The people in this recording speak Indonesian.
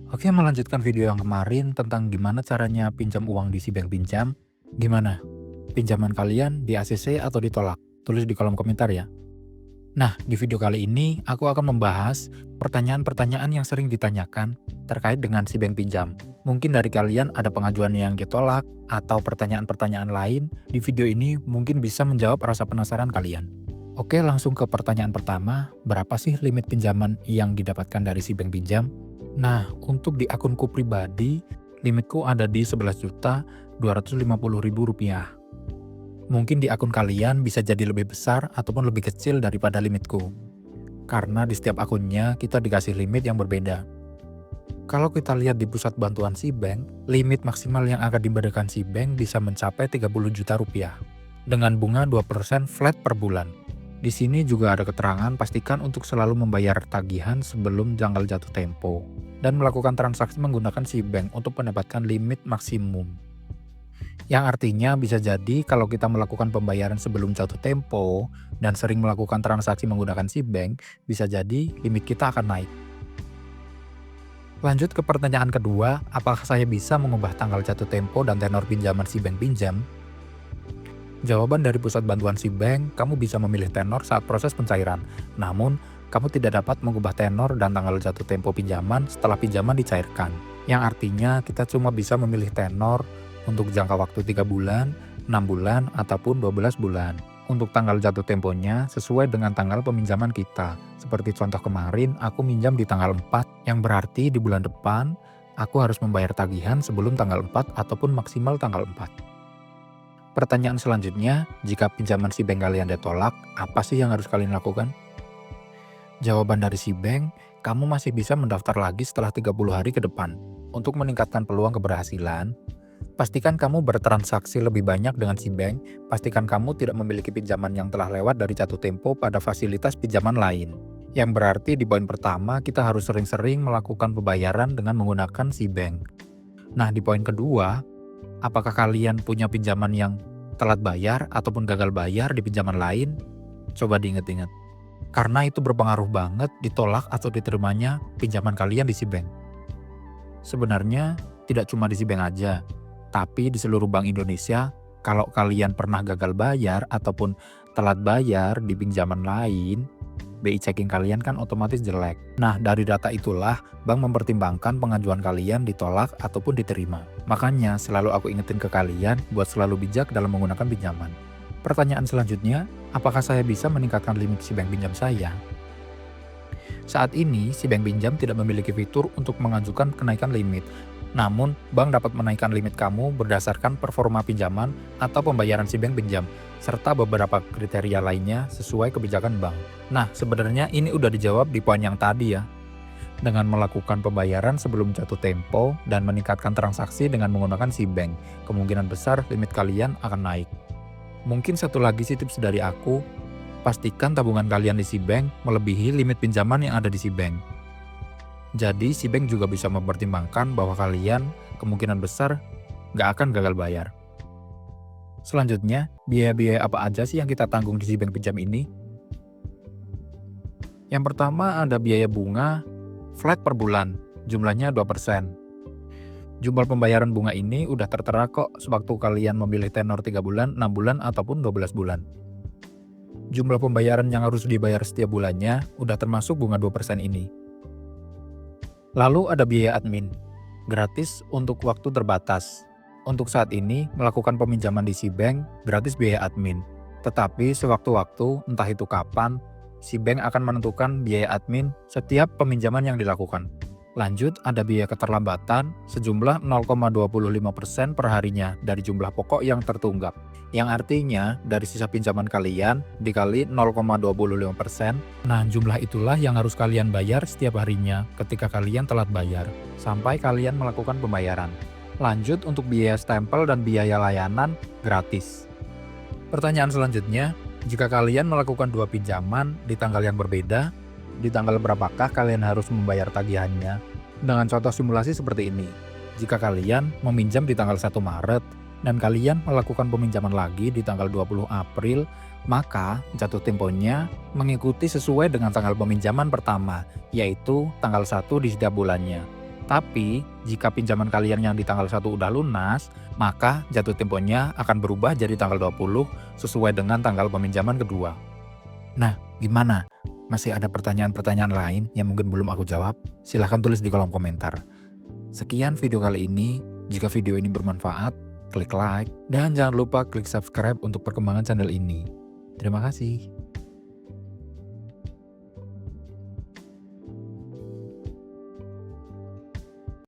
Oke, melanjutkan video yang kemarin tentang gimana caranya pinjam uang di si bank pinjam. Gimana? Pinjaman kalian di ACC atau ditolak? Tulis di kolom komentar ya. Nah, di video kali ini aku akan membahas pertanyaan-pertanyaan yang sering ditanyakan terkait dengan si bank pinjam. Mungkin dari kalian ada pengajuan yang ditolak atau pertanyaan-pertanyaan lain. Di video ini mungkin bisa menjawab rasa penasaran kalian. Oke, langsung ke pertanyaan pertama. Berapa sih limit pinjaman yang didapatkan dari si bank pinjam? Nah, untuk di akunku pribadi, limitku ada di Rp11.250.000. Mungkin di akun kalian bisa jadi lebih besar ataupun lebih kecil daripada limitku. Karena di setiap akunnya kita dikasih limit yang berbeda. Kalau kita lihat di pusat bantuan si bank, limit maksimal yang akan diberikan si bank bisa mencapai Rp30 juta dengan bunga 2% flat per bulan. Di sini juga ada keterangan pastikan untuk selalu membayar tagihan sebelum tanggal jatuh tempo dan melakukan transaksi menggunakan si bank untuk mendapatkan limit maksimum. Yang artinya bisa jadi kalau kita melakukan pembayaran sebelum jatuh tempo dan sering melakukan transaksi menggunakan si bank, bisa jadi limit kita akan naik. Lanjut ke pertanyaan kedua, apakah saya bisa mengubah tanggal jatuh tempo dan tenor pinjaman si bank pinjam? Jawaban dari pusat bantuan si bank, kamu bisa memilih tenor saat proses pencairan. Namun, kamu tidak dapat mengubah tenor dan tanggal jatuh tempo pinjaman setelah pinjaman dicairkan. Yang artinya kita cuma bisa memilih tenor untuk jangka waktu 3 bulan, 6 bulan, ataupun 12 bulan. Untuk tanggal jatuh temponya sesuai dengan tanggal peminjaman kita. Seperti contoh kemarin, aku minjam di tanggal 4, yang berarti di bulan depan, aku harus membayar tagihan sebelum tanggal 4 ataupun maksimal tanggal 4. Pertanyaan selanjutnya, jika pinjaman si bank kalian ditolak, apa sih yang harus kalian lakukan? Jawaban dari si bank, kamu masih bisa mendaftar lagi setelah 30 hari ke depan. Untuk meningkatkan peluang keberhasilan, pastikan kamu bertransaksi lebih banyak dengan si bank, pastikan kamu tidak memiliki pinjaman yang telah lewat dari jatuh tempo pada fasilitas pinjaman lain. Yang berarti di poin pertama kita harus sering-sering melakukan pembayaran dengan menggunakan si bank. Nah, di poin kedua, apakah kalian punya pinjaman yang telat bayar ataupun gagal bayar di pinjaman lain? Coba diingat-ingat. Karena itu berpengaruh banget ditolak atau diterimanya pinjaman kalian di si bank. Sebenarnya tidak cuma di si bank aja, tapi di seluruh Bank Indonesia, kalau kalian pernah gagal bayar ataupun telat bayar di pinjaman lain, BI checking kalian kan otomatis jelek. Nah, dari data itulah bank mempertimbangkan pengajuan kalian ditolak ataupun diterima. Makanya selalu aku ingetin ke kalian buat selalu bijak dalam menggunakan pinjaman. Pertanyaan selanjutnya, apakah saya bisa meningkatkan limit si bank pinjam saya? Saat ini, si bank pinjam tidak memiliki fitur untuk mengajukan kenaikan limit. Namun, bank dapat menaikkan limit kamu berdasarkan performa pinjaman atau pembayaran si bank pinjam, serta beberapa kriteria lainnya sesuai kebijakan bank. Nah, sebenarnya ini udah dijawab di poin yang tadi ya. Dengan melakukan pembayaran sebelum jatuh tempo dan meningkatkan transaksi dengan menggunakan si bank, kemungkinan besar limit kalian akan naik. Mungkin satu lagi sih tips dari aku, pastikan tabungan kalian di si bank melebihi limit pinjaman yang ada di si bank. Jadi si bank juga bisa mempertimbangkan bahwa kalian kemungkinan besar nggak akan gagal bayar. Selanjutnya, biaya-biaya apa aja sih yang kita tanggung di si bank pinjam ini? Yang pertama ada biaya bunga flat per bulan, jumlahnya 2%. Jumlah pembayaran bunga ini udah tertera kok sewaktu kalian memilih tenor 3 bulan, 6 bulan, ataupun 12 bulan. Jumlah pembayaran yang harus dibayar setiap bulannya udah termasuk bunga 2% ini. Lalu ada biaya admin, gratis untuk waktu terbatas. Untuk saat ini, melakukan peminjaman di si bank gratis biaya admin. Tetapi sewaktu-waktu, entah itu kapan, si bank akan menentukan biaya admin setiap peminjaman yang dilakukan. Lanjut, ada biaya keterlambatan sejumlah 0,25% per harinya dari jumlah pokok yang tertunggak. Yang artinya, dari sisa pinjaman kalian dikali 0,25%, nah jumlah itulah yang harus kalian bayar setiap harinya ketika kalian telat bayar, sampai kalian melakukan pembayaran. Lanjut, untuk biaya stempel dan biaya layanan gratis. Pertanyaan selanjutnya, jika kalian melakukan dua pinjaman di tanggal yang berbeda, di tanggal berapakah kalian harus membayar tagihannya? Dengan contoh simulasi seperti ini. Jika kalian meminjam di tanggal 1 Maret dan kalian melakukan peminjaman lagi di tanggal 20 April, maka jatuh temponya mengikuti sesuai dengan tanggal peminjaman pertama, yaitu tanggal 1 di setiap bulannya. Tapi, jika pinjaman kalian yang di tanggal 1 udah lunas, maka jatuh temponya akan berubah jadi tanggal 20 sesuai dengan tanggal peminjaman kedua. Nah, gimana? Masih ada pertanyaan-pertanyaan lain yang mungkin belum aku jawab? Silahkan tulis di kolom komentar. Sekian video kali ini. Jika video ini bermanfaat, klik like, dan jangan lupa klik subscribe untuk perkembangan channel ini. Terima kasih.